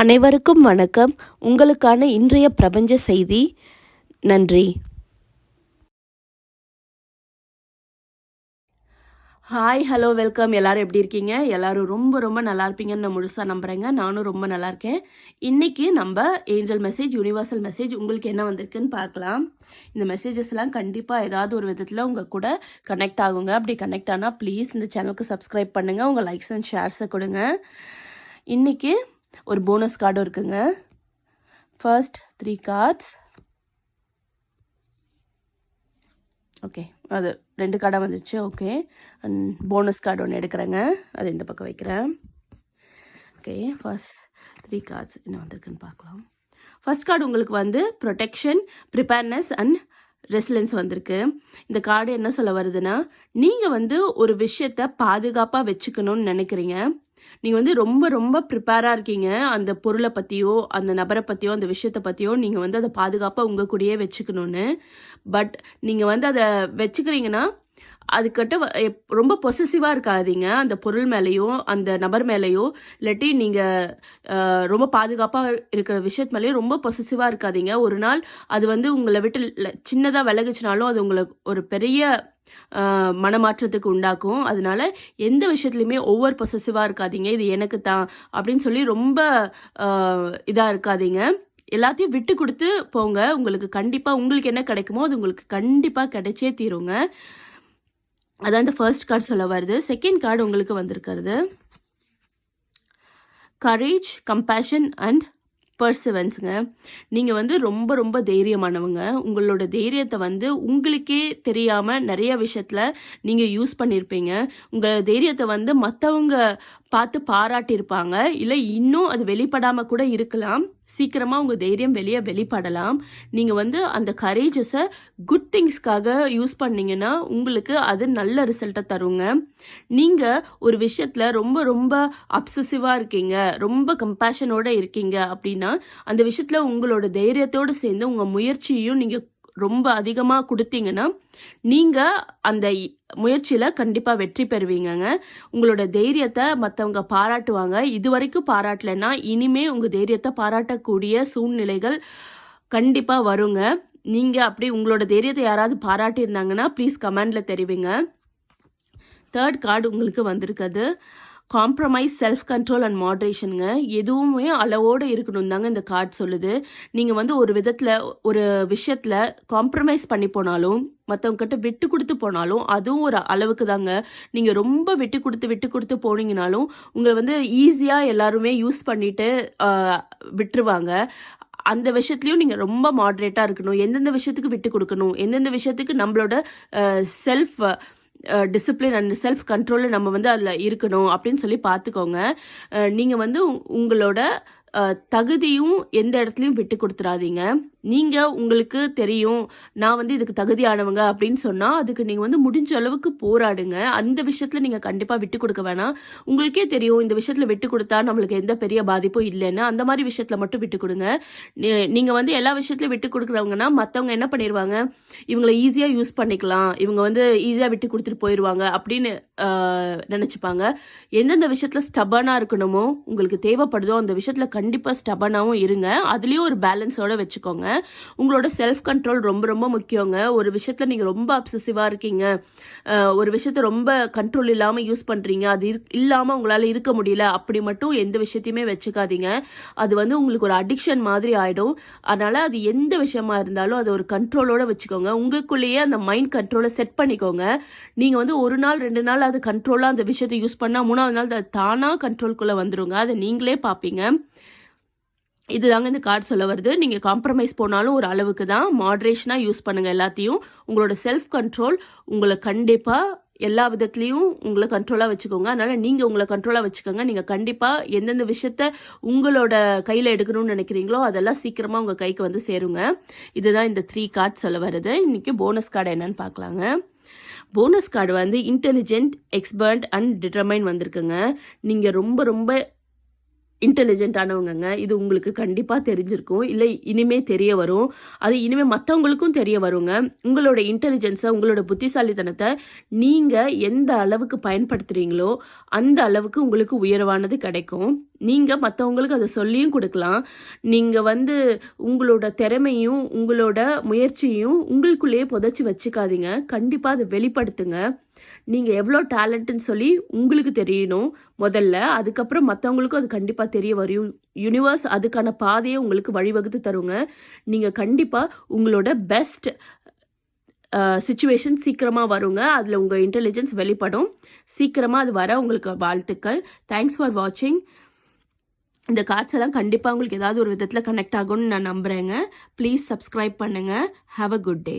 அனைவருக்கும் வணக்கம். உங்களுக்கான இன்றைய பிரபஞ்ச செய்தி. நன்றி. Hi, hello, welcome. எல்லாரும் எப்படி இருக்கீங்க? எல்லாரும் ரொம்ப ரொம்ப நல்லா இருப்பீங்கன்னு நான் முழுசாக நம்புகிறேங்க. நானும் ரொம்ப நல்லா இருக்கேன். இன்றைக்கி நம்ம ஏஞ்சல் மெசேஜ், யூனிவர்சல் மெசேஜ் உங்களுக்கு என்ன வந்திருக்குன்னு பார்க்கலாம். இந்த மெசேஜஸ்லாம் கண்டிப்பாக ஏதாவது ஒரு விதத்தில் உங்கள் கூட கனெக்ட் ஆகுங்க. அப்படி கனெக்ட் ஆனால் ப்ளீஸ் இந்த சேனலுக்கு சப்ஸ்கிரைப் பண்ணுங்கள். உங்கள் லைக்ஸ் அண்ட் ஷேர்ஸை கொடுங்க. இன்றைக்கி ஒரு போனஸ் கார்டும் இருக்குங்க. First 3 cards. ஓகே, அது 2 கார்டாக வந்துடுச்சு. ஓகே, அண்ட் போனஸ் கார்டு ஒன்று எடுக்கிறேங்க. அது இந்த பக்கம் வைக்கிறேன். ஓகே, ஃபர்ஸ்ட் 3 கார்ட்ஸ் என்ன வந்திருக்குன்னு பார்க்கலாம். ஃபர்ஸ்ட் கார்டு உங்களுக்கு வந்து ப்ரொடெக்ஷன், ப்ரிப்பேர்னஸ் அண்ட் ரெசிலன்ஸ் வந்திருக்கு. இந்த கார்டு என்ன சொல்ல வருதுன்னா, நீங்கள் வந்து ஒரு விஷயத்தை பாதுகாப்பாக வச்சுக்கணும்னு நினைக்கிறீங்க. நீங்கள் வந்து ரொம்ப ரொம்ப ப்ரிப்பேராக இருக்கீங்க. அந்த பொருளை பற்றியோ, அந்த நபரை பற்றியோ, அந்த விஷயத்தை பற்றியோ நீங்கள் வந்து அதை பாதுகாப்பாக உங்கள் கூடயே வச்சுக்கணும்னு. பட் நீங்கள் வந்து அதை வச்சுக்கிறீங்கன்னா அதுக்கிட்ட ரொம்ப பொசசிவாக இருக்காதீங்க. அந்த பொருள் மேலேயோ, அந்த நபர் மேலேயோ, இல்லாட்டி நீங்கள் ரொம்ப பாதுகாப்பாக இருக்கிற விஷயத்து மேலேயோ ரொம்ப பொசசிவாக இருக்காதீங்க. ஒரு நாள் அது வந்து உங்களை விட்டு சின்னதாக விலகுச்சுனாலும் அது உங்களுக்கு ஒரு பெரிய மனமாற்றத்துக்கு உண்டாக்கும். அதனால எந்த விஷயத்துலையுமே ஓவர் பொசசிவாக இருக்காதீங்க. இது எனக்கு தான் அப்படின்னு சொல்லி ரொம்ப இதாக இருக்காதீங்க. எல்லாத்தையும் விட்டு கொடுத்து போங்க. உங்களுக்கு கண்டிப்பாக உங்களுக்கு என்ன கிடைக்குமோ அது உங்களுக்கு கண்டிப்பாக கிடைச்சே தீருங்க. அதான் இந்த ஃபர்ஸ்ட் கார்டு சொல்ல வருது. செகண்ட் கார்டு உங்களுக்கு வந்திருக்கிறது கரேஜ், கம்பேஷன் அண்ட் பர்சிவன்ஸுங்க. நீங்கள் வந்து ரொம்ப ரொம்ப தைரியமானவங்க. உங்களோட தைரியத்தை வந்து உங்களுக்கே தெரியாமல் நிறைய விஷயத்தில் நீங்கள் யூஸ் பண்ணியிருப்பீங்க. உங்கள் தைரியத்தை வந்து மற்றவங்க பார்த்து பாராட்டியிருப்பாங்க. இல்லை இன்னும் அது வெளிப்படாமல் கூட இருக்கலாம். சீக்கிரமாக உங்கள் தைரியம் வெளிப்படலாம். நீங்கள் வந்து அந்த கரேஜஸை குட் திங்ஸ்க்காக யூஸ் பண்ணிங்கன்னா உங்களுக்கு அது நல்ல ரிசல்ட்டை தருங்க. நீங்கள் ஒரு விஷயத்தில் ரொம்ப ரொம்ப அப்சசிவாக இருக்கீங்க, ரொம்ப கம்பேஷனோடு இருக்கீங்க அப்படின்னா அந்த விஷயத்தில் உங்களோட தைரியத்தோடு சேர்ந்து உங்கள் முயற்சியையும் நீங்கள் ரொம்ப அதிகமாக கொடுத்தீங்கன்னா நீங்கள் அந்த முயற்சியில் கண்டிப்பாக வெற்றி பெறுவீங்கங்க. உங்களோட தைரியத்தை மற்றவங்க பாராட்டுவாங்க. இது வரைக்கும் பாராட்டலைன்னா இனிமே உங்கள் தைரியத்தை பாராட்டக்கூடிய சூழ்நிலைகள் கண்டிப்பாக வருங்க. நீங்கள் அப்படி உங்களோட தைரியத்தை யாராவது பாராட்டியிருந்தாங்கன்னா ப்ளீஸ் கமெண்டில் தெரிவிங்க. தேர்ட் கார்டு உங்களுக்கு வந்திருக்குது காம்ப்ரமைஸ், செல்ஃப் கண்ட்ரோல் அண்ட் மாட்ரேஷனுங்க. எதுவுமே அளவோடு இருக்கணும் தாங்க இந்த கார்டு சொல்லுது. நீங்கள் வந்து ஒரு விதத்தில் ஒரு விஷயத்தில் காம்ப்ரமைஸ் பண்ணி போனாலும், மற்றவங்ககிட்ட விட்டு கொடுத்து போனாலும் அதுவும் ஒரு அளவுக்கு தாங்க. நீங்கள் ரொம்ப விட்டு கொடுத்து போனீங்கனாலும் உங்களை வந்து ஈஸியாக எல்லாருமே யூஸ் பண்ணிட்டு விட்டுருவாங்க. அந்த விஷயத்துலையும் நீங்கள் ரொம்ப மாட்ரேட்டாக இருக்கணும். எந்தெந்த விஷயத்துக்கு விட்டு கொடுக்கணும், எந்தெந்த விஷயத்துக்கு நம்மளோட செல்ஃப் டிசிப்ளின் அண்ட் செல்ஃப் கண்ட்ரோலில் நம்ம வந்து அதில் இருக்கணும் அப்படின்னு சொல்லி பார்த்துக்கோங்க. நீங்கள் வந்து உங்களோட தகுதியும் எந்த இடத்துலையும் விட்டு கொடுத்துடாதீங்க. நீங்கள் உங்களுக்கு தெரியும் நான் வந்து இதுக்கு தகுதியானவங்க அப்படின்னு சொன்னால் அதுக்கு நீங்கள் வந்து முடிஞ்ச அளவுக்கு போராடுங்க. அந்த விஷயத்தில் நீங்கள் கண்டிப்பாக விட்டு கொடுக்க வேணாம். உங்களுக்கே தெரியும் இந்த விஷயத்தில் விட்டு கொடுத்தா நம்மளுக்கு எந்த பெரிய பாதிப்பும் இல்லைன்னு. அந்த மாதிரி விஷயத்தில் மட்டும் விட்டு கொடுங்க. நீங்கள் வந்து எல்லா விஷயத்துலையும் விட்டு கொடுக்குறவங்கன்னா மற்றவங்க என்ன பண்ணிடுவாங்க, இவங்களை ஈஸியாக யூஸ் பண்ணிக்கலாம், இவங்க வந்து ஈஸியாக விட்டு கொடுத்துட்டு போயிடுவாங்க அப்படின்னு நினச்சிப்பாங்க. எந்தெந்த விஷயத்தில் ஸ்டபனாக இருக்கணுமோ உங்களுக்கு தேவைப்படுதோ அந்த விஷயத்தில் கண்டிப்பாக ஸ்டபனாகவும் இருங்க. அதுலேயும் ஒரு பேலன்ஸோடு வச்சுக்கோங்க. உங்களோட செல்ஃப் கண்ட்ரோல் ரொம்ப ரொம்ப முக்கியங்க. ஒரு விஷயத்தில் நீங்கள் ரொம்ப அப்சசிவாக இருக்கீங்க, ஒரு விஷயத்தை ரொம்ப கண்ட்ரோல் இல்லாமல் யூஸ் பண்ணுறீங்க, அது இல்லாமல் உங்களால் இருக்க முடியல, அப்படி மட்டும் எந்த விஷயத்தையுமே வச்சுக்காதீங்க. அது வந்து உங்களுக்கு ஒரு அடிக்ஷன் மாதிரி ஆகிடும். அதனால் அது எந்த விஷயமா இருந்தாலும் அதை ஒரு கண்ட்ரோலோடு வச்சுக்கோங்க. உங்களுக்குள்ளேயே அந்த மைண்ட் கண்ட்ரோலை செட் பண்ணிக்கோங்க. நீங்கள் வந்து 1 நாள் 2 நாள் அது கண்ட்ரோலாக அந்த விஷயத்தை யூஸ் பண்ணால் 3ஆவது நாள் அது தானாக கண்ட்ரோல்குள்ளே வந்துடுங்க. அதை நீங்களே பார்ப்பீங்க. இதுதாங்க இந்த கார்டு சொல்ல வருது. நீங்கள் காம்ப்ரமைஸ் போனாலும் ஒரு அளவுக்கு தான், மாட்ரேஷனாக யூஸ் பண்ணுங்கள் எல்லாத்தையும். உங்களோட செல்ஃப் கண்ட்ரோல் உங்களை கண்டிப்பாக எல்லா விதத்துலேயும் உங்களை கண்ட்ரோலாக வச்சுக்கோங்க. அதனால் நீங்கள் உங்களை கண்ட்ரோலாக வச்சுக்கோங்க. நீங்கள் கண்டிப்பாக எந்தெந்த விஷயத்த உங்களோட கையில் எடுக்கணும்னு நினைக்கிறீங்களோ அதெல்லாம் சீக்கிரமாக உங்கள் கைக்கு வந்து சேருங்க. இதுதான் இந்த 3 கார்டு சொல்ல வருது. இன்றைக்கி போனஸ் கார்டு என்னன்னு பார்க்கலாங்க. போனஸ் கார்டு வந்து இன்டெலிஜென்ட், எக்ஸ்பர்ட் அண்ட் டிட்டர்மைன் வந்திருக்குங்க. நீங்கள் ரொம்ப ரொம்ப இன்டெலிஜென்ட்டானவங்கங்க. இது உங்களுக்கு கண்டிப்பா தெரிஞ்சிருக்கும். இல்ல இனிமே தெரிய வரும். அது இனிமே மத்தவங்களுக்கும் தெரிய வருங்க. உங்களோட இன்டெலிஜென்ஸ, உங்களோட புத்திசாலித்தனத்த நீங்க எந்த அளவுக்கு பயன்படுத்துறீங்களோ, அந்த அளவுக்கு உங்களுக்கு உயர்வானது கிடைக்கும். நீங்க மத்தவங்களுக்கு அத சொல்லியும் குடுக்கலாம். நீங்க வந்து உங்களோட திறமையும், உங்களோட முயற்சியையும் உங்களுக்குள்ளேயே புதைச்சு வச்சுக்காதீங்க. கண்டிப்பா அத வெளிப்படுத்துங்க. நீங்க எவ்ளோ டேலண்ட்டுன்னு சொல்லி உங்களுக்கு தெரியணும் முதல்ல. அதுக்கப்புறம் மத்தவங்களுக்கும் அது கண்டிப்பா தெரிய வரும். யுனிவர்ஸ் அதுக்கான பாதைய உங்களுக்கு வழிவகுத்து தருங்க. நீங்க கண்டிப்பா உங்களோட பெஸ்ட் சிச்சுவேஷன் சீக்கிரமா வருங்க. அதுல உங்க இன்டெலிஜென்ஸ் வெளிப்படும். சீக்கிரமா அது வர உங்களுக்கு வாழ்த்துக்கள். தேங்க்ஸ் ஃபார் வாட்சிங். இந்த கார்ட்ஸ் எல்லாம் கண்டிப்பா உங்களுக்கு ஏதாவது ஒரு விதத்துல கனெக்ட் ஆகும்னு நான் நம்புறேங்க. ப்ளீஸ் சப்ஸ்கிரைப் பண்ணுங்க. Have a good day.